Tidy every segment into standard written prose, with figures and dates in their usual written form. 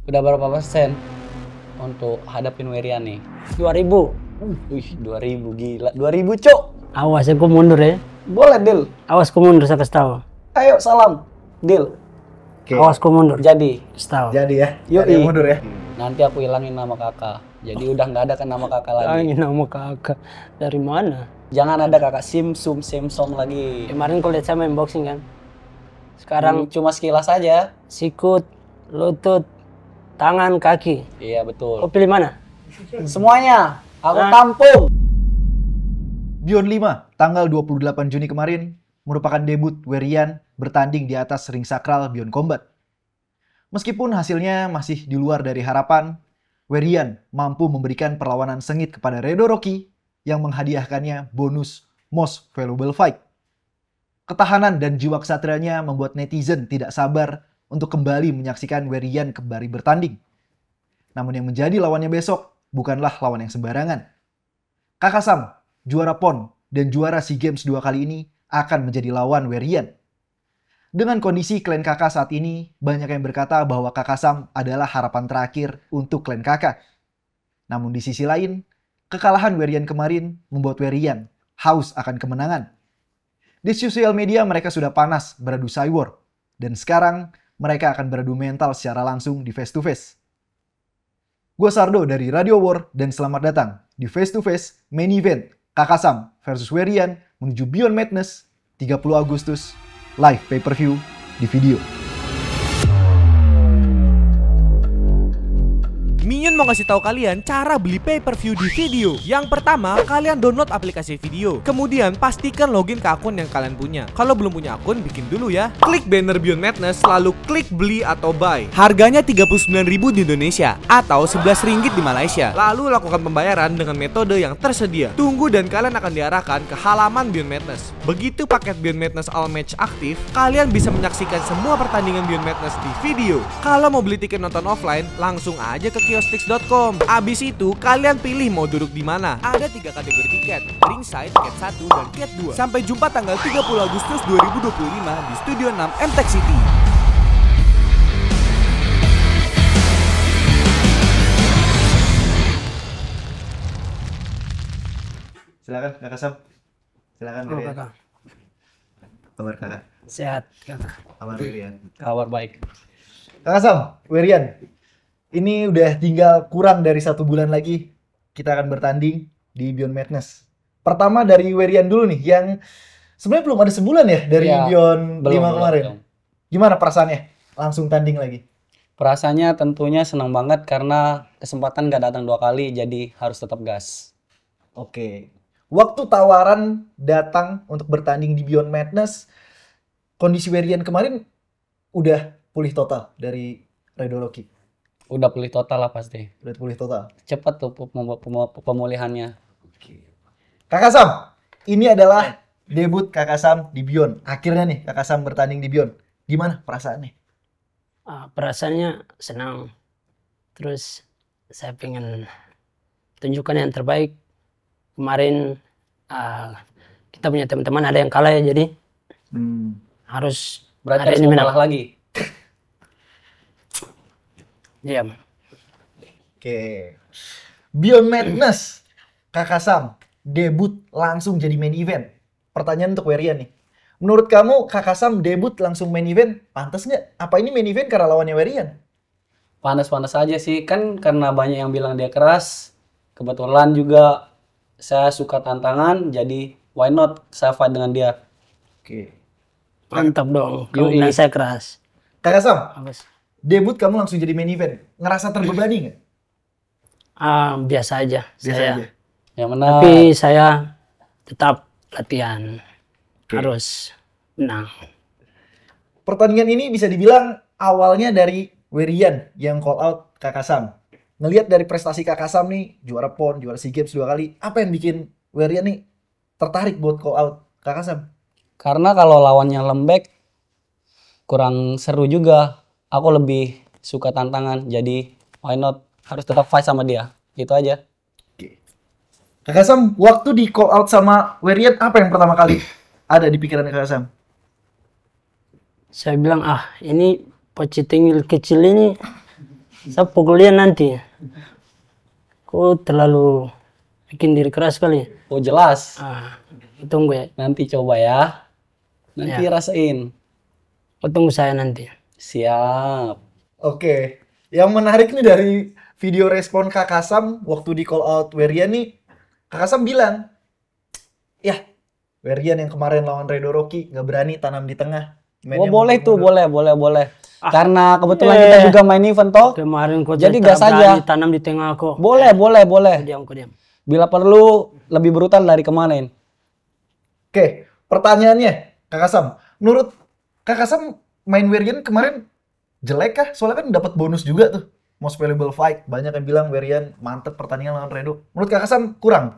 Udah berapa persen untuk hadapin Werian nih? 2000. Wih, 2000 gila. 2000, Cok. Awas aku mundur ya. Boleh, Dil. Awas ku mundur saya kasih tahu. Ayo, salam. Dil. Oke. Awas ku mundur. Jadi, Kasih tahu. Jadi ya. Yuk, Ada yang mundur ya. nanti aku hilangin nama kakak. Jadi udah nggak ada kan nama kakak lagi. Angin nama kakak. Dari mana? Jangan ada kakak Simsum Simsom lagi. Kemarin kau lihat saya main boxing kan. Sekarang Cuma sekilas aja. sikut, lutut, tangan, kaki. Iya, betul. Kau pilih mana? Semuanya. Aku Hah? tampung. Beyond 5, tanggal 28 Juni kemarin, merupakan debut Werian bertanding di atas ring sakral Beyond Combat. Meskipun hasilnya masih di luar dari harapan, Werian mampu memberikan perlawanan sengit kepada Redo Rocky yang menghadiahkannya bonus Most Valuable Fight. Ketahanan dan jiwa kesatrianya membuat netizen tidak sabar untuk kembali menyaksikan Werian kembali bertanding. Namun yang menjadi lawannya besok bukanlah lawan yang sembarangan. Kakak Sam, juara PON dan juara SEA Games 2 kali ini akan menjadi lawan Werian. Dengan kondisi klan kakak saat ini, banyak yang berkata bahwa kakak Sam adalah harapan terakhir untuk klan kakak. Namun di sisi lain, kekalahan Werian kemarin membuat Werian haus akan kemenangan. Di sosial media mereka sudah panas beradu cywar, dan sekarang mereka akan beradu mental secara langsung di face to face. Gue Sardo dari Radio War dan selamat datang di face to face main event Kakak Sam versus Werian menuju Beyond Madness 30 Agustus live pay-per-view di video. Minion mau ngasih tahu kalian cara beli pay-per-view di video. Yang pertama, kalian download aplikasi video. Kemudian pastikan login ke akun yang kalian punya. Kalau belum punya akun, bikin dulu ya. Klik banner Beyond Madness, lalu klik beli atau buy. Harganya 39.000 di Indonesia atau 11 ringgit di Malaysia. Lalu lakukan pembayaran dengan metode yang tersedia. Tunggu dan kalian akan diarahkan ke halaman Beyond Madness. Begitu paket Beyond Madness All Match aktif, kalian bisa menyaksikan semua pertandingan Beyond Madness di video. Kalau mau beli tiket nonton offline, langsung aja ke kiostix.com. Abis itu kalian pilih mau duduk di mana. Ada 3 kategori tiket: ringside, cat 1, dan cat 2. Sampai jumpa tanggal 30 Agustus 2025 di Studio 6 MTech City. Silakan Kakak Sam. Silakan Oh, Werian. kakak. Kabar Kakak. Sehat kakak. Kabar Werian. Kabar baik. Kakak Sam, Werian. Ini udah tinggal kurang dari 1 bulan lagi kita akan bertanding di Beyond Madness. Pertama dari Werian dulu nih, yang sebenarnya belum ada sebulan ya dari Iya, Beyond 5 belum. kemarin. Gimana perasaannya? Langsung tanding lagi. Perasaannya tentunya senang banget karena kesempatan gak datang 2 kali, jadi harus tetap gas. Oke. Waktu tawaran datang untuk bertanding di Beyond Madness, kondisi Werian kemarin udah pulih total dari Redo Rocky. Udah pulih total lah pasti. Udah pulih total. Cepet tuh pemulihannya. Kakak Sam, ini adalah debut Kakak Sam di Beyond. Akhirnya nih Kakak Sam bertanding di Beyond. Gimana perasaannya? Perasaannya senang. Terus saya pengen tunjukkan yang terbaik. Kemarin kita punya teman-teman ada yang kalah ya, jadi harus Berarti ada harus ini mau menang. kalah lagi. Iya. Oke. Beyond Madness, Kakak Sam debut langsung jadi main event. Pertanyaan untuk Werian nih. Menurut kamu Kakak Sam debut langsung main event, pantas nggak? Apa ini main event karena lawannya Werian? Panas-panas aja sih, kan karena banyak yang bilang dia keras. Kebetulan juga saya suka tantangan, jadi why not saya fight dengan dia. Oke. Mantap dong. Kamu Yoi. bilang saya keras. Kakak Sam, Bagus. debut kamu langsung jadi main event. Ngerasa terbebani nggak? Biasa aja. Biasa saya. aja. Yang mana Tapi saya tetap latihan. Harus menang. Pertandingan ini bisa dibilang awalnya dari Werian yang call out Kakak Sam. Ngelihat dari prestasi Kakak Sam nih, juara PON, juara SEA Games 2 kali. Apa yang bikin Werian nih tertarik buat call out Kakak Sam? karena kalau lawannya lembek kurang seru juga. Aku lebih suka tantangan, jadi why not, harus tetap fight sama dia. Gitu aja. Kakak Sam, waktu di call out sama Werian, apa yang pertama kali ada di pikiran Kakak Sam? Saya bilang ini pocitingil kecil ini Saya pukul dia nanti. Kok terlalu bikin diri keras kali. Oh jelas. Tunggu ya. Nanti coba ya. Nanti Ya. rasain. Tunggu saya nanti. Siap. Oke. Yang menarik nih dari video respon Kakak Sam waktu di call out Werian nih, Kakak Sam bilang, ya Werian yang kemarin lawan Redo Rocky nggak berani tanam di tengah. Oh Mainnya boleh tuh, mundur-mundur. boleh. Karena kebetulan kita juga main event toh. Kemarin kok Jadi tak gas aja. berani tanam di tengah kok. Boleh. Kau diam. Bila perlu lebih brutal dari kemarin. Oke, pertanyaannya Kakak Sam, menurut Kakak Sam main Werian kemarin jelek kah? Soalnya kan dapat bonus juga tuh. Most valuable fight. Banyak yang bilang Werian mantep pertandingan lawan Redo. Menurut Kakak Sam kurang?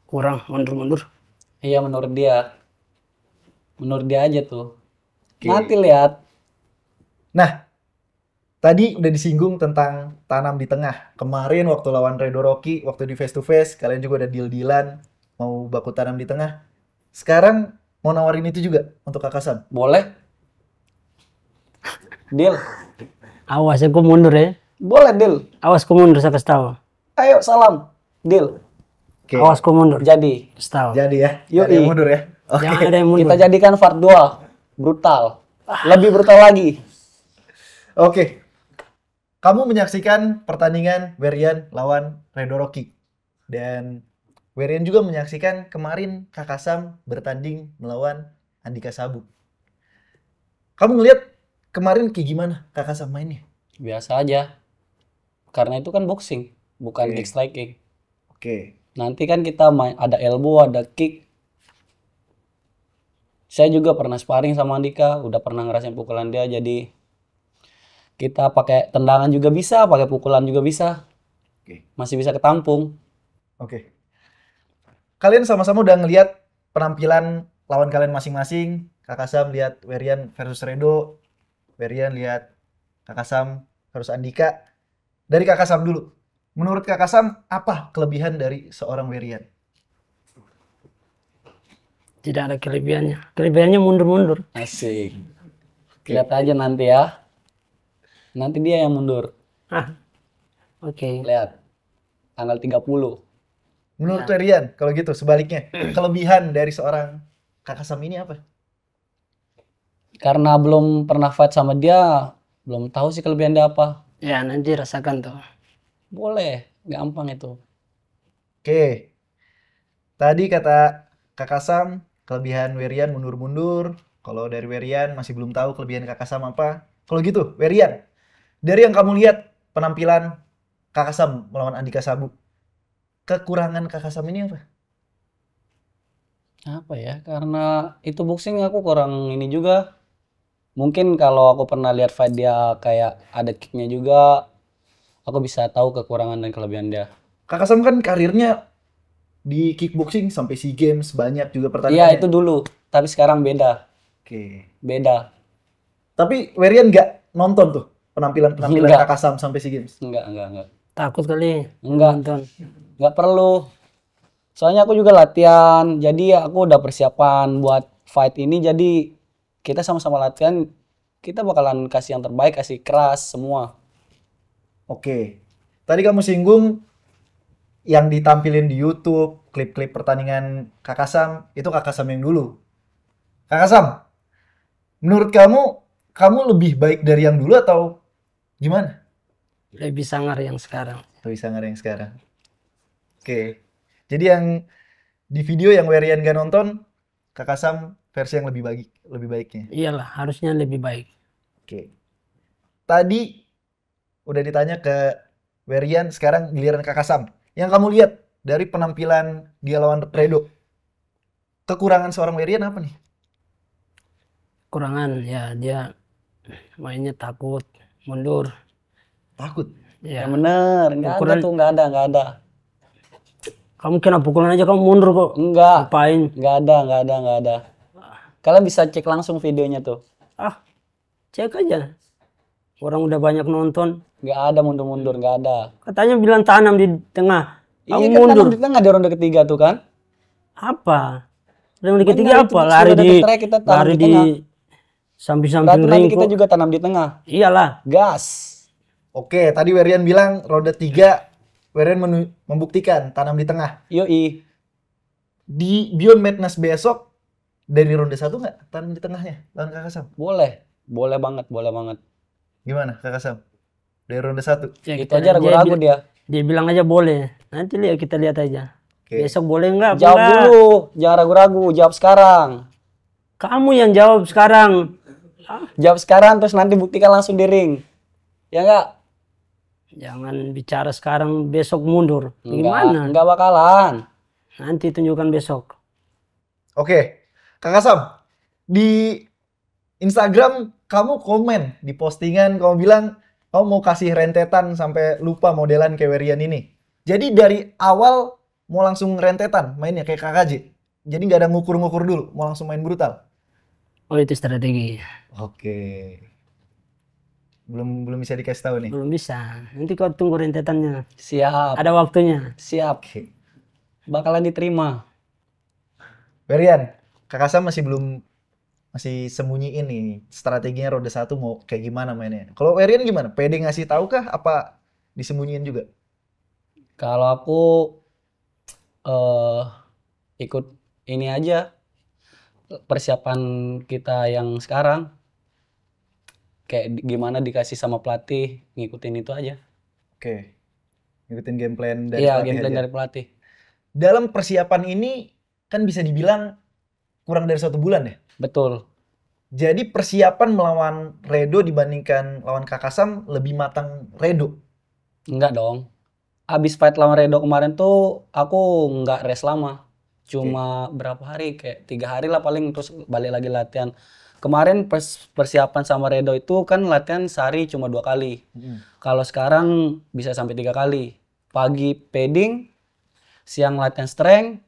Kurang, mundur. Iya menurut dia. Menurut dia aja tuh. Oke. Nanti lihat. Nah, tadi udah disinggung tentang tanam di tengah. Kemarin waktu lawan Redo Rocky, waktu di face to face, kalian juga udah deal-dealan mau baku tanam di tengah. Sekarang mau nawarin itu juga untuk Kakak Sam. Boleh. Deal. Awas ya, kau mundur ya. Boleh deal. Awas kau mundur, saya kasih tahu. Ayo salam. Deal. Oke. Awas kau mundur. Jadi. Kasih tahu. Jadi ya. Yoi. Ada yang mundur ya. Oke. Jangan ada yang mundur. Kita jadikan part 2. Brutal. Lebih brutal lagi. Oke. Kamu menyaksikan pertandingan Werian lawan Redo Rocky. Dan Werian juga menyaksikan kemarin Kakak Sam bertanding melawan Andika Sabu. Kamu ngelihat kemarin kayak gimana Kakak Sam mainnya? Biasa aja. Karena itu kan boxing. Bukan Oke. kick striking. Oke. Nanti kan kita main ada elbow, ada kick. Saya juga pernah sparring sama Andika, udah pernah ngerasain pukulan dia, jadi kita pakai tendangan juga bisa, pakai pukulan juga bisa. Oke. Masih bisa ketampung. Oke. Kalian sama-sama udah ngelihat penampilan lawan kalian masing-masing. Kakak Sam lihat Werian versus Redo. Werian lihat Kakak Sam versus Andika. Dari Kakak Sam dulu. Menurut Kakak Sam, apa kelebihan dari seorang Werian? Tidak ada kelebihannya. Kelebihannya mundur. Asik. Lihat aja nanti ya. Nanti dia yang mundur. Oke. Lihat. Tanggal 30. Menurut Werian, kalau gitu sebaliknya, kelebihan dari seorang Kakak Sam ini apa? Karena belum pernah fight sama dia, belum tahu sih kelebihan dia apa. Ya, nanti rasakan tuh. Boleh, gampang itu. Oke. Tadi kata Kakak Sam, kelebihan Werian mundur-mundur. Kalau dari Werian masih belum tahu kelebihan Kakak Sam apa. Kalau gitu, Werian, dari yang kamu lihat penampilan Kakak Sam melawan Andika Sabu, kekurangan Kakak Sam ini apa? Apa ya? Karena itu boxing aku kurang ini juga. Mungkin kalau aku pernah lihat fight dia kayak ada kicknya juga, aku bisa tahu kekurangan dan kelebihan dia. Kakak Sam kan karirnya di kickboxing sampai SEA Games banyak juga Iya pertandingannya. itu dulu, tapi sekarang beda. Oke. Beda. Tapi Werian nggak nonton tuh penampilan Nggak. Kakak Sam sampai SEA Games. Enggak. Takut kali. Enggak. Nonton. Enggak perlu. Soalnya aku juga latihan, jadi aku udah persiapan buat fight ini, jadi kita sama-sama latihan, kita bakalan kasih yang terbaik, kasih keras semua. Oke. Tadi kamu singgung yang ditampilin di YouTube, klip-klip pertandingan Kakak Sam, itu Kakak Sam yang dulu. Kakak Sam, menurut kamu lebih baik dari yang dulu atau gimana? Lebih sangar yang sekarang. Lebih sangar yang sekarang. Oke. Jadi yang di video yang Werian gak nonton, Kakak Sam versi yang lebih baiknya. Iyalah, harusnya lebih baik. Oke. Tadi udah ditanya ke Werian, sekarang giliran Kakak Sam. Yang kamu lihat dari penampilan dia lawan Redo, kekurangan seorang Werian apa nih? Kurangan ya, dia mainnya takut, mundur. Takut. Ya. Yang bener, enggak ada Pukulan- tuh, enggak ada. Kamu kena pukulan aja kamu mundur kok. Enggak. Ngapain? Enggak ada. Kalian bisa cek langsung videonya tuh. Cek aja. Orang udah banyak nonton. Enggak ada mundur-mundur, enggak ada. Katanya bilang tanam di tengah. Kamu Iya kan mundur. tanam di tengah di ronde ketiga tuh kan? Apa? Ronde ketiga Benar, apa? itu Lari sudah di track kita tanam lari di di tengah. samping-samping Berarti ring nanti kita kok. juga tanam di tengah. Iyalah. Gas. Oke, tadi Werian bilang ronde 3 Werian membuktikan tanam di tengah. Yoi. Di Beyond Madness besok dari ronde 1 nggak tanam di tengahnya lawan Kakak Sam? Boleh. Boleh banget, boleh banget. Gimana Kakak Sam? Dari ronde 1. Ya, Itu aja ragu-ragu dia. Dia bilang aja boleh. Nanti kita lihat aja. Oke. Besok boleh nggak? Jawab Enggak. dulu, jangan ragu-ragu, jawab sekarang. Kamu yang jawab sekarang. Jawab sekarang terus nanti buktikan langsung di ring. Ya enggak? Jangan bicara sekarang, besok mundur. Gimana? Enggak bakalan. Nanti tunjukkan besok. Oke. Kakak Sam, di Instagram kamu komen di postingan kamu bilang kamu mau kasih rentetan sampai lupa modelan kayak Werian ini. Jadi dari awal mau langsung rentetan mainnya kayak KKJ. Jadi nggak ada ngukur-ngukur dulu, mau langsung main brutal. Oh, itu strategi. Oke. Belum bisa dikasih tahu nih. Belum bisa. Nanti kau tunggu rentetannya. Siap. Ada waktunya. Siap. Oke. Bakalan diterima. Werian, Kakak Sam masih sembunyiin nih strateginya ronde 1 mau kayak gimana mainnya. Kalau Werian gimana? Pede ngasih tahu kah apa disembunyiin juga? Kalau aku ikut ini aja persiapan kita yang sekarang kayak gimana dikasih sama pelatih, ngikutin itu aja. Oke. Ngikutin game plan dari Iya, pelatih game plan aja. dari pelatih. Dalam persiapan ini kan bisa dibilang kurang dari 1 bulan ya. Betul. Jadi persiapan melawan Redo dibandingkan lawan Kakak Sam lebih matang Redo. Enggak dong. Abis fight lawan Redo kemarin tuh aku nggak rest lama. Cuma berapa hari, kayak 3 hari lah paling, terus balik lagi latihan. Kemarin persiapan sama Redo itu kan latihan sehari cuma 2 kali. Kalau sekarang bisa sampai 3 kali. Pagi padding, siang latihan strength,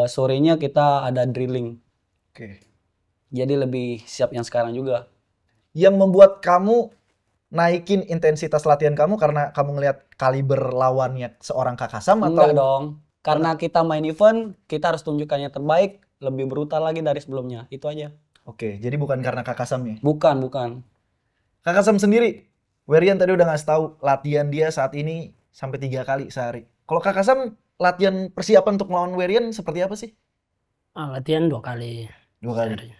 sorenya kita ada drilling. Oke. Jadi lebih siap yang sekarang juga. Yang membuat kamu naikin intensitas latihan kamu karena kamu ngelihat kaliber lawannya seorang Kakak Sam atau Enggak dong. Karena kita main event, kita harus tunjukkan yang terbaik, lebih brutal lagi dari sebelumnya. Itu aja. Oke, jadi bukan karena Kakak Sam ya. Bukan. Kakak Sam sendiri, Werian tadi udah ngasih tahu latihan dia saat ini sampai 3 kali sehari. Kalau Kakak Sam latihan persiapan untuk melawan Werian seperti apa sih? Latihan 2 kali. 2 kali. sehari.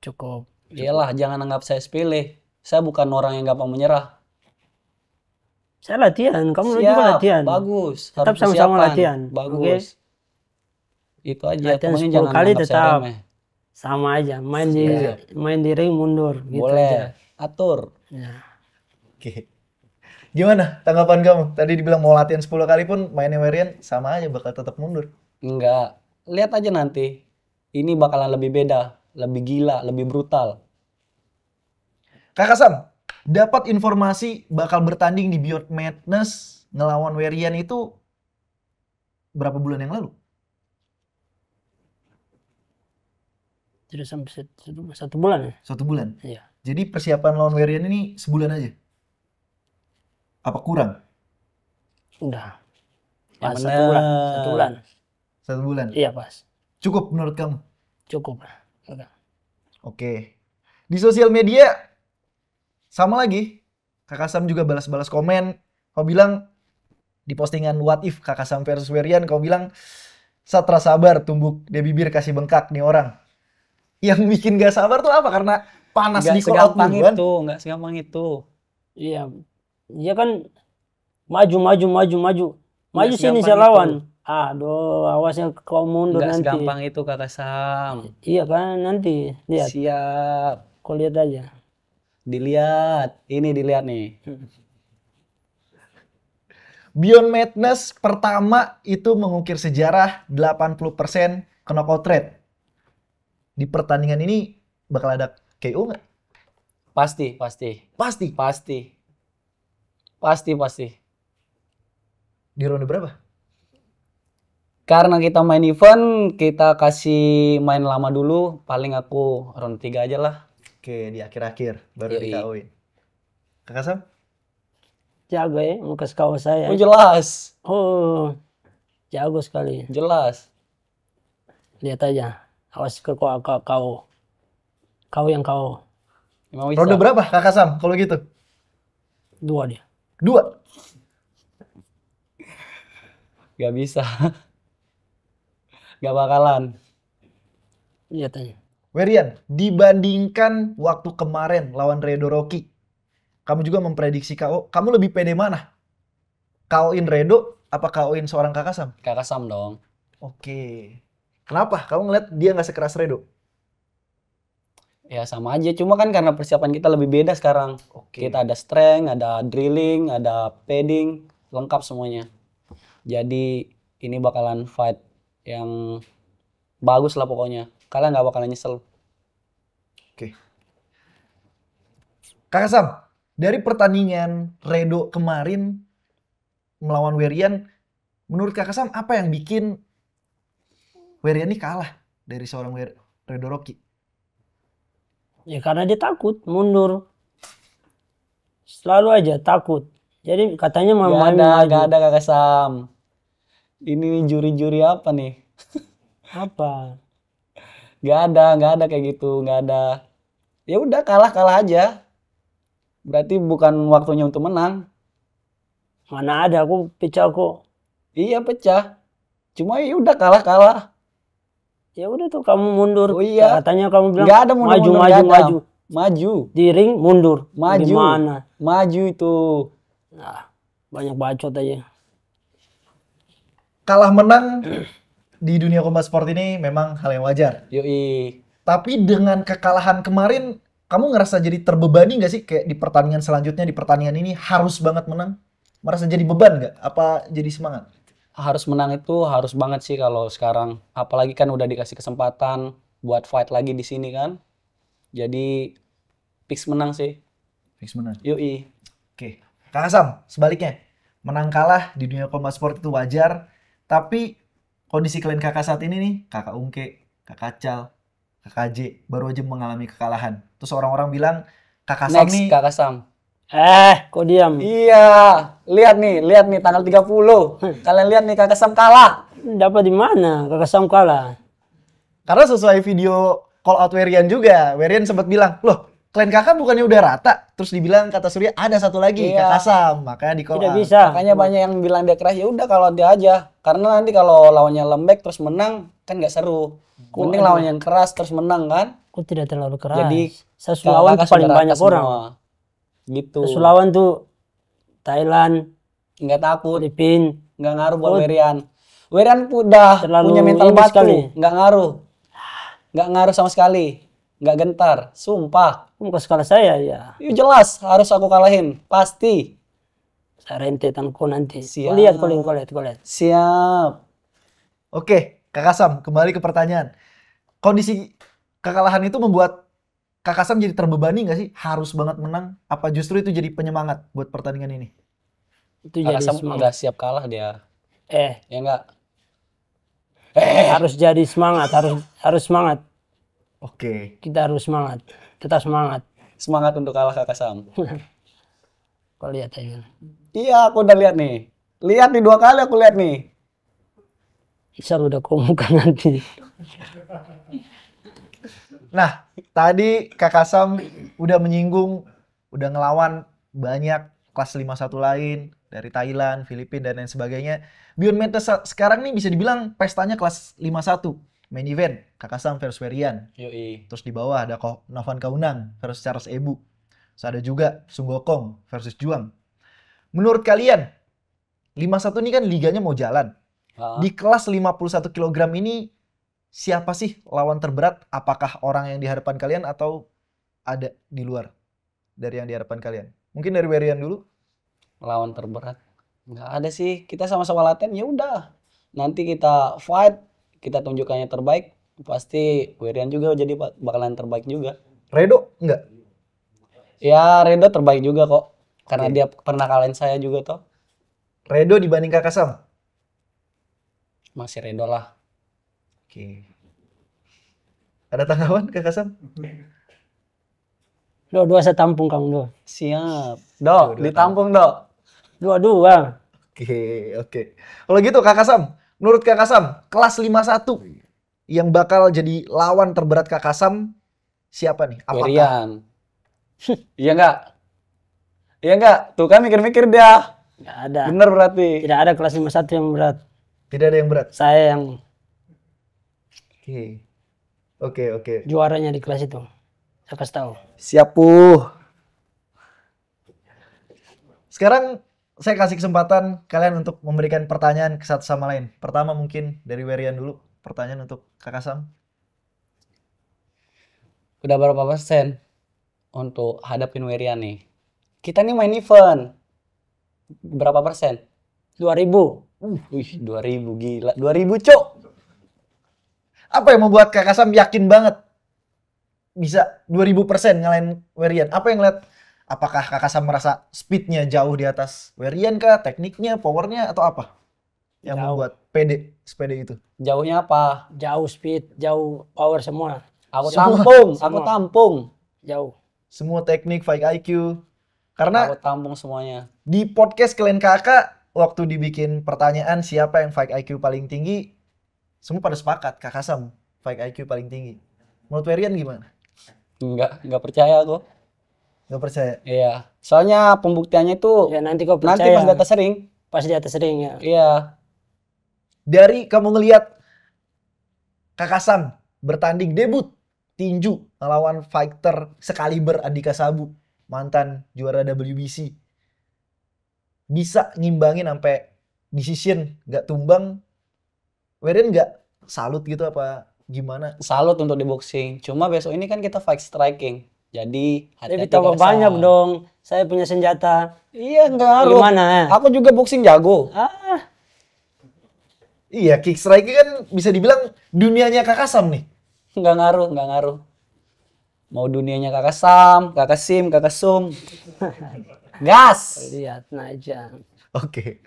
Cukup. Iyalah, jangan anggap saya sepele. Saya bukan orang yang gampang menyerah. Saya latihan, kamu juga Siap, latihan. bagus. Tetap Harus sama-sama persiapan. latihan. Bagus. Itu aja. Latihan Pokoknya 10 jangan kali anggap saya tetap. remeh. Sama aja, main Siap. di ring mundur gitu Boleh. aja. Atur. Ya. Oke. Gimana tanggapan kamu? Tadi dibilang mau latihan 10 kali pun mainnya Werian sama aja bakal tetap mundur. Enggak. Lihat aja nanti. Ini bakalan lebih beda. Lebih gila, lebih brutal. Kakak Sam, dapat informasi bakal bertanding di Beyond Madness ngelawan Werian itu berapa bulan yang lalu? Tidak sampai 1 bulan ya? 1 bulan. Iya. Jadi persiapan lawan Werian ini sebulan aja? Apa kurang? Udah. Yang Pas bener. 1 bulan. 1 bulan. 1 bulan? Iya pas. Cukup menurut kamu? Cukup lah. Udah. Oke. Di sosial media sama lagi. Kakak Sam juga balas-balas komen. Kau bilang di postingan What If Kakak Sam versus Werian, kau bilang Satra sabar, tumbuk dia bibir kasih bengkak nih orang. Yang bikin gak sabar tuh apa? Karena panas Nggak di call out segampang duluan. itu. Nggak segampang itu. Iya. Dia kan maju. Maju sini segampang saya itu. lawan. Aduh, awasnya kau mundur Nggak nanti. segampang itu Kakak Sam. Iya kan nanti. Lihat, Siap. kau lihat aja. Dilihat. Ini dilihat nih. Beyond Madness pertama itu mengukir sejarah 80% knockout rate. Di pertandingan ini bakal ada KO nggak? Pasti. Di ronde berapa? Karena kita main event, kita kasih main lama dulu. Paling aku round 3 aja lah. Oke, di akhir-akhir baru Yoi. di KO-in. Kakak Sam? Jago ya, muka kawan saya. Oh jelas. Oh, jago sekali. Jelas. Lihat aja. Awas ke kau. Kau yang kau. Emang bisa. Ronde berapa Kakak Sam kalau gitu? 2 dia. 2. Gak bisa. Gak bakalan. Lihat aja. Werian, dibandingkan waktu kemarin lawan Redo Rocky, kamu juga memprediksi KO, kamu lebih pede mana? KO-in Redo apa KO-in seorang Kakasam? Kakasam dong. Oke. Kenapa? Kamu ngeliat dia nggak sekeras Redo? Ya sama aja, cuma kan karena persiapan kita lebih beda sekarang. Oke. Kita ada strength, ada drilling, ada padding, lengkap semuanya. Jadi ini bakalan fight yang bagus lah pokoknya. Kalian nggak bakalan nyesel. Oke. Kakasam, dari pertandingan Redo kemarin melawan Werian, menurut Kakasam apa yang bikin Werian ini kalah dari seorang Redo Rocky? Ya karena dia takut mundur. Selalu aja takut. Jadi katanya mau main maju. Gak ada Kakasam. Ini juri-juri apa nih? Apa? Gak ada kayak gitu, gak ada. Ya udah kalah aja. Berarti bukan waktunya untuk menang. Mana ada aku pecah kok. Iya pecah. Cuma ya udah kalah. Ya udah tuh kamu mundur. Oh iya. Katanya kamu bilang Gak ada mundur, maju. Maju. Di ring mundur. Maju. Gimana? Maju itu. Nah, banyak bacot aja. Kalah menang di dunia combat sport ini memang hal yang wajar. Yoi. Tapi dengan kekalahan kemarin, kamu ngerasa jadi terbebani nggak sih? Kayak di pertandingan selanjutnya, di pertandingan ini harus banget menang? Merasa jadi beban nggak? Apa jadi semangat? Harus menang itu harus banget sih kalau sekarang. Apalagi kan udah dikasih kesempatan buat fight lagi di sini kan. Jadi fix menang sih. Fix menang. Yoi. Oke. Kak Asam, sebaliknya. Menang kalah di dunia combat sport itu wajar. Tapi kondisi kalian kakak saat ini nih, kakak Ungke, kakak Cal, kakak J, baru aja mengalami kekalahan. Terus orang-orang bilang, kakak Sam Next nih, Kakak Sam. Kok diam? Iya, lihat nih tanggal 30. Kalian lihat nih Kakak Sam kalah. Dapat di mana? Kakak Sam kalah. karena sesuai video call out Werian juga, Werian sempat bilang, loh, klien kakak bukannya udah rata? Terus dibilang kata Surya ada satu lagi, Iya. kakak Sam, makanya di call Tidak out. bisa. Makanya banyak yang bilang dia keras, ya udah kalau dia aja. Karena nanti kalau lawannya lembek terus menang kan nggak seru. Mending lawan yang keras terus menang kan. Kok tidak terlalu keras? Jadi Sesulawan tuh paling sudah banyak rata orang. semua. Gitu. Sesulawan tuh Thailand, Nggak takut, Filipina. nggak ngaruh buat Oh. Werian. Werian udah Terlalu punya mental ini batu, sekali. nggak ngaruh. Nggak ngaruh sama sekali. Nggak gentar, sumpah. Muka skala saya ya. Itu jelas harus aku kalahin, pasti. Saya rentetan kok nanti. Siap. Kau lihat. Siap. Oke, kakak Sam, kembali ke pertanyaan. Kondisi kekalahan itu membuat kakak Sam jadi terbebani nggak sih? Harus banget menang? Apa justru itu jadi penyemangat buat pertandingan ini? Itu Kakak jadi Sam semangat. udah siap kalah dia. Ya enggak? Harus jadi semangat, harus semangat. Oke. Kita harus semangat. Tetap semangat. Semangat untuk kalah Kakak Sam. Kau lihat aja. Iya, aku udah lihat nih. Lihat nih 2 kali aku lihat nih. Bisa udah komukan nanti. Nah, tadi kakak Sam udah menyinggung, udah ngelawan banyak kelas 51 lain dari Thailand, Filipina, dan lain sebagainya. Beyond Madness sekarang nih bisa dibilang pestanya kelas 51. Main event, kakak Sam versus Werian. Yoi. Terus di bawah ada Novan Kaunang versus Charles Ebu. Terus ada juga Sung Gokong versus Juang. Menurut kalian, 51 ini kan liganya mau jalan. Ah. Di kelas 51 kg ini, siapa sih lawan terberat? Apakah orang yang di hadapan kalian atau ada di luar dari yang di hadapan kalian? Mungkin dari Werian dulu. Lawan terberat. Nggak ada sih. Kita sama-sama latihan ya udah. Nanti kita fight, kita tunjukkannya terbaik. Pasti Werian juga jadi bakalan terbaik juga. Redo enggak? Ya Redo terbaik juga kok. Karena Oke. dia pernah kalahin saya juga toh. Redo dibanding kakak Sam? Masih Redo lah. Oke. Ada tanggapan kakak Sam? Dua saya tampung kamu dua. Siap. Dok, ditampung dok. Dua. Oke. Kalau gitu kakak Sam, menurut kakak Sam, kelas 51 yang bakal jadi lawan terberat kakak Sam siapa nih? Apakah Werian. Iya enggak? Iya enggak? Tuh kan mikir-mikir dia. Nggak ada. Bener berarti. Tidak ada kelas 51 yang berat. Tidak ada yang berat. Saya yang Oke. Oke, oke. juaranya di kelas itu. Saya kasih tahu. Siap, Puh. Sekarang saya kasih kesempatan kalian untuk memberikan pertanyaan ke satu sama lain. Pertama mungkin dari Werian dulu. Pertanyaan untuk Kakak Sam. Udah berapa persen untuk hadapin Werian nih? Kita nih main event. Berapa persen? 2000. Wih, 2000 gila. 2000, Cok. Apa yang membuat Kakak Sam yakin banget bisa 2000% ngalahin Werian? Apa yang lihat? Apakah Kakak Sam merasa speednya jauh di atas Werian kah? Tekniknya, powernya, atau apa? Yang Jauh. membuat sepede itu? Jauhnya apa? Jauh speed, jauh power semua. Aku Semua. tampung, aku Semua. tampung. Jauh. Semua teknik, fight IQ. Karena Aku tampung semuanya. di podcast kalian kakak, waktu dibikin pertanyaan siapa yang fight IQ paling tinggi, semua pada sepakat Kakak Sam fight IQ paling tinggi. Menurut Werian gimana? Enggak percaya aku. Gak percaya? Iya. Soalnya pembuktiannya itu Ya nanti kau nanti percaya. pas data sering. Pas di atas ring ya. Iya. Dari kamu ngelihat Kakak Sam bertanding debut tinju melawan fighter sekaliber Andika Sabu, mantan juara WBC, bisa ngimbangin sampai decision gak tumbang, Werian gak salut gitu apa gimana? Salut untuk di boxing. Cuma besok ini kan kita fight striking. Jadi Tapi hati-hati tambah Kakak Sam. banyak dong. Saya punya senjata. Iya, enggak ngaruh. Gimana ya? Aku juga boxing jago. Ah, Iya, kick strike kan bisa dibilang dunianya Kakak Sam nih. Enggak ngaruh, enggak ngaruh. Mau dunianya Kakak Sam, Kakak Sim, Kakak Sum. Gas. lihat aja. Oke.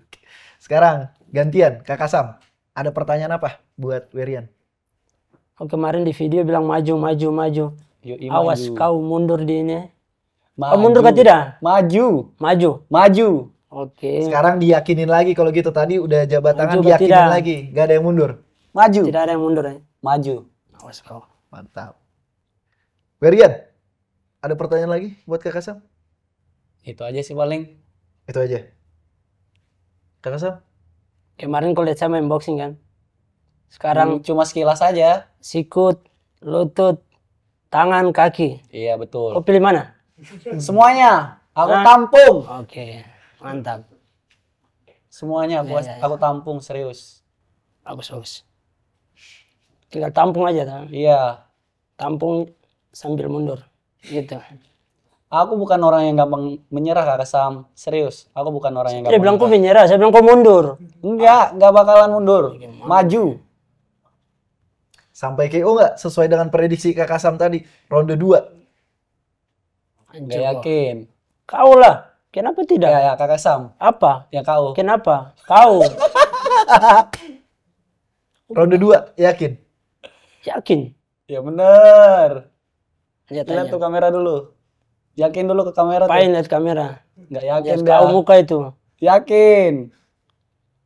Sekarang gantian Kakak Sam. Ada pertanyaan apa buat Werian? Oh, kemarin di video bilang maju, maju, maju. Yoi, Awas maju. kau mundur di ini. Maju. Kau mundur kah tidak? Maju. Maju. Maju. Oke. Sekarang diyakinin lagi kalau gitu. Tadi udah jabat tangan Maju, diyakinin tidak. lagi. Gak ada yang mundur. Maju. Tidak ada yang mundur ya. Maju. Awas kau. Mantap. Werian, ada pertanyaan lagi buat Kakak Sam? Itu aja sih paling. Itu aja. Kakak Sam? Kemarin kau lihat saya main boxing kan. Sekarang Cuma sekilas aja. sikut, lutut, tangan, kaki. Iya, Kau betul. pilih mana? Semuanya. Aku Hah? tampung. Oke, mantap. Semuanya Ya. aku tampung serius. Bagus, bagus. Tinggal tampung aja, tak? Iya. Tampung sambil mundur. Gitu. Aku bukan orang yang gampang menyerah, Kakak Sam. Serius. Aku bukan orang yang Dia gampang bilang kau menyerah. menyerah, saya bilang kau mundur. Enggak bakalan mundur. Maju. Sampai KO nggak sesuai dengan prediksi Kakak Sam tadi? Ronde 2. Enggak yakin. Kau lah. Kenapa tidak? Ya, Kakak Sam. Apa? Ya kau. Kenapa? Kau. Ronde 2, yakin? Yakin? Ya bener. Lihat Lihat aja. tuh kamera dulu. Yakin dulu ke kamera Apain tuh. lihat kamera? Enggak yakin Lihat dah. kau muka itu. Yakin.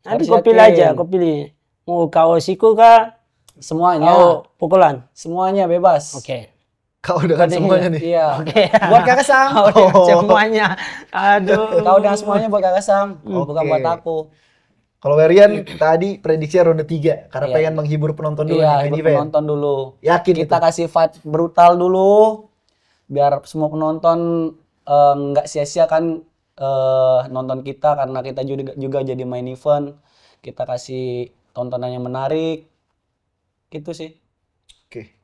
Nanti Harus kau pilih yakin. aja, kau pilih. Mau kau siku kah? Semuanya. Kau pukulan? Semuanya bebas. Oke. Kau dengan semuanya nih. Iya. Oke. Buat Kakak Sam. Kau dengan semuanya. Aduh. Kau dengan semuanya buat Kakak Sam. Bukan Oke. buat aku. Kalau Werian tadi prediksinya ronde 3 karena Iya. pengen menghibur penonton dulu Iya, nih, main buat event. penonton dulu. Yakin Kita itu? kasih fight brutal dulu. Biar semua penonton nggak sia-sia kan nonton kita karena kita juga jadi main event. Kita kasih tontonan yang menarik. Gitu sih. Oke.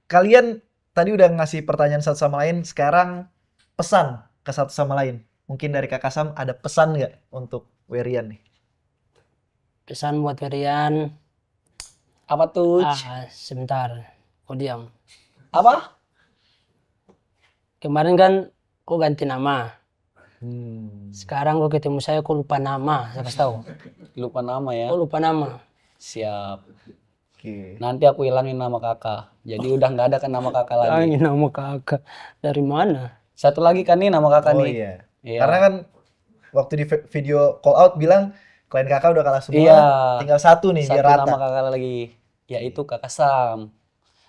Kalian tadi udah ngasih pertanyaan satu sama lain, sekarang pesan ke satu sama lain. Mungkin dari Kakak Sam ada pesan nggak untuk Werian nih? Pesan buat Ferian. Apa tuh? Sebentar. Kau diam. Apa? Kemarin kan kau ganti nama. Hmm. Sekarang kau ketemu saya, kau lupa nama. Saya kasih tahu. Lupa nama ya. Kau lupa nama. Siap. Oke. Nanti aku hilangin nama kakak. Jadi udah nggak ada kan nama kakak lagi. Ini nama kakak. Dari mana? Satu lagi kan nih nama kakak Oh nih. iya. Iya. Karena kan waktu di video call out bilang klien kakak udah kalah semua, Iya. tinggal satu nih Satu biar nama rata. kakak lagi. Yaitu Kakak Sam.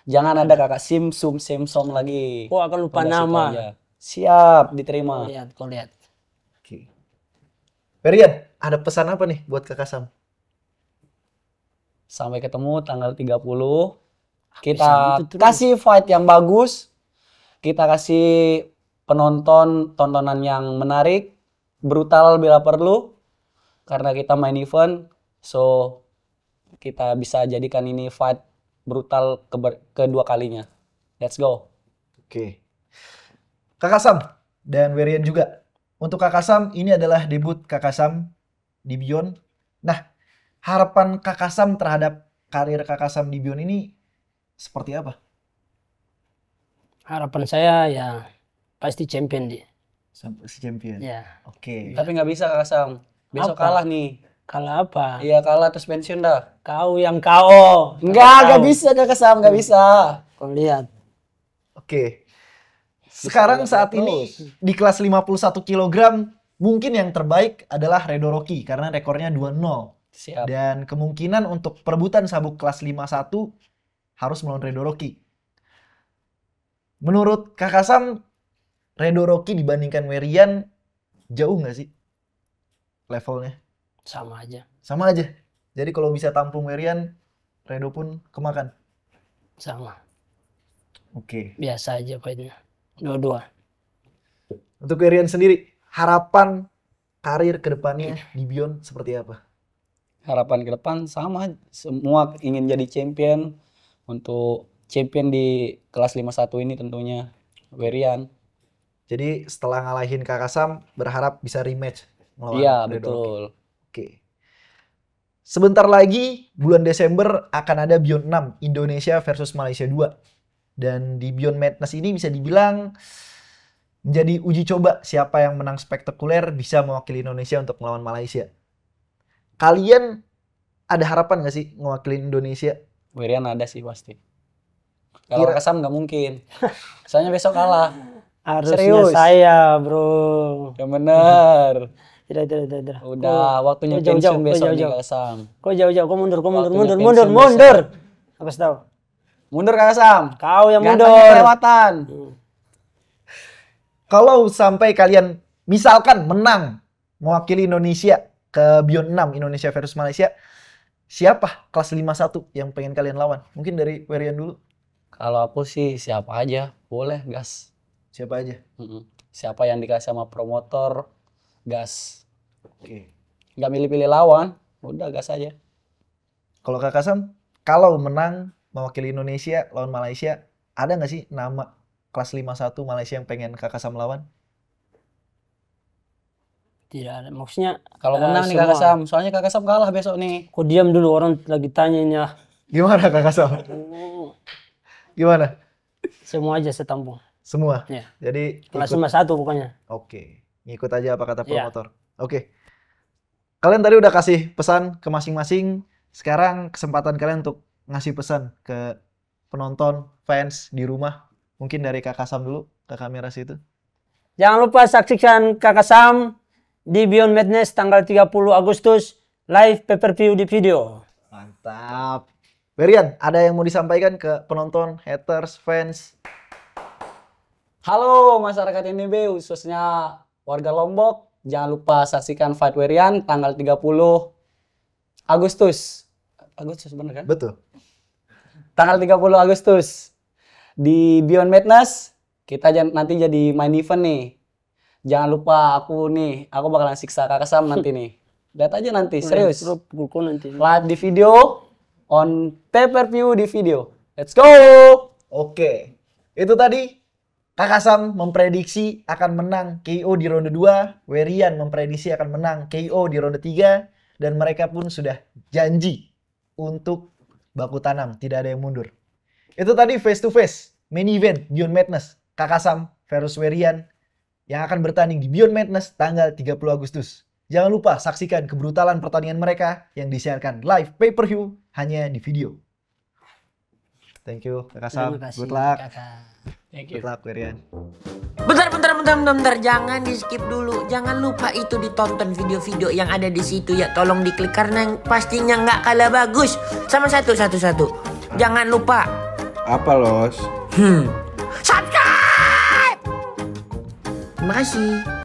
Jangan ada Kakak Sim Sum Sem Som lagi. Kau akan lupa Udah situ nama. aja. Siap, diterima. Lihat, kau lihat. Oke. Werian, ada pesan apa nih buat Kakak Sam? Sampai ketemu tanggal 30. Kita Pesan itu terus. kasih fight yang bagus. Kita kasih penonton tontonan yang menarik, brutal bila perlu. Karena kita main event, so kita bisa jadikan ini fight brutal kedua kalinya. Let's go. Oke. Kakak Sam dan Werian juga. Untuk Kakak Sam, ini adalah debut Kakak Sam di Beyond. Nah, harapan Kakak Sam terhadap karir Kakak Sam di Beyond ini seperti apa? Harapan saya ya pasti champion dia. Sampai si champion. Ya. Oke. Tapi nggak bisa Kakak Sam. Besok Apa? kalah nih. Kalah apa? Iya kalah terus pensiun dah. Kau yang KO. Nggak bisa Kakak Sam, nggak bisa. Kau lihat. Oke. Sekarang saat ini di kelas 51 kg mungkin yang terbaik adalah Redo Rocky karena rekornya 2-0. Siap. Dan kemungkinan untuk perebutan sabuk kelas 51 harus melawan Redo Rocky. Menurut Kakak Sam, Redo Rocky dibandingkan Werian jauh nggak sih levelnya? Sama aja. Sama aja. Jadi kalau bisa tampung Werian, Redo pun kemakan. Sama. Oke. Biasa aja fightnya. Dua-dua. Untuk Werian sendiri, harapan karir kedepannya di Beyond seperti apa? Harapan ke depan sama, semua ingin jadi champion. Untuk champion di kelas 51 ini tentunya Werian. Jadi setelah ngalahin Kakak Sam, berharap bisa rematch melawan Iya Redo Rocky. betul. Oke. Sebentar lagi bulan Desember akan ada Beyond 6 Indonesia versus Malaysia 2. Dan di Beyond Madness ini bisa dibilang menjadi uji coba siapa yang menang spektakuler bisa mewakili Indonesia untuk melawan Malaysia. Kalian ada harapan nggak sih mewakili Indonesia? Werian ada sih pasti. Kalau Kira- Kakak Sam nggak mungkin. Soalnya besok kalah. Harusnya Serius? saya, bro. Yang bener. Tidak. Udah waktunya jauh-jauh, pensiun kau besok nih jauh-jauh. Kakak Sam. Kau jauh-jauh, kau mundur, Waktunya mundur. pensiun Aku kasih tahu. Mundur Kakak Sam. Kau yang Gantengnya mundur. kelewatan. Kalau sampai kalian misalkan menang mewakili Indonesia ke Beyond 6 Indonesia versus Malaysia, siapa kelas 51 yang pengen kalian lawan? Mungkin dari Werian dulu. Kalau aku sih siapa aja boleh gas. Siapa aja? Siapa yang dikasih sama promotor gas. Oke. Nggak milih-pilih lawan, udah gas aja. Kalau Kakak Sam, kalau menang mewakili Indonesia lawan Malaysia, ada nggak sih nama kelas 51 Malaysia yang pengen Kakak Sam lawan? Tidak ada. Maksudnya Kalau menang nih semua. Kakak Sam, soalnya Kakak Sam kalah besok nih. Kau diam dulu, orang lagi tanyanya. Gimana Kakak Sam? Gimana? Semua aja saya tampung. Semua? Ya. Jadi Kelas ikut. 51 pokoknya. Oke. Ngikut aja apa kata Iya. promotor. Oke. Kalian tadi udah kasih pesan ke masing-masing. Sekarang kesempatan kalian untuk ngasih pesan ke penonton, fans di rumah. Mungkin dari Kakak Sam dulu, ke kamera situ. Jangan lupa saksikan Kakak Sam di Beyond Madness tanggal 30 Agustus live pay-per-view di video. Mantap. Werian, ada yang mau disampaikan ke penonton, haters, fans? Halo masyarakat NIB, khususnya warga Lombok. Jangan lupa saksikan Fight Werian tanggal 30 Agustus. Agustus bener kan? Betul. Tanggal 30 Agustus di Beyond Madness. Kita nanti jadi main event nih. Jangan lupa aku bakalan siksa Kakak Sam nanti nih. Lihat aja nanti, serius. Bro, pukul kau nanti. Live di video, on pay-per-view di video. Let's go! Oke. Itu tadi Kakak Sam memprediksi akan menang KO di ronde 2. Werian memprediksi akan menang KO di ronde 3. Dan mereka pun sudah janji untuk baku tanam. Tidak ada yang mundur. Itu tadi face to face. Main event Beyond Madness. Kakak Sam versus Werian. Yang akan bertanding di Beyond Madness tanggal 30 Agustus. Jangan lupa saksikan kebrutalan pertandingan mereka yang disiarkan live pay-per-view hanya di video. Thank you Kakak Sam. Terima kasih, Good luck. Kakak. Thank you. Good luck Werian. Bentar. Jangan di skip dulu. Jangan lupa itu ditonton video-video yang ada di situ ya. Tolong diklik karena pastinya nggak kalah bagus. Sama satu. Jangan lupa Apa, Los? subscribe. Terima kasih.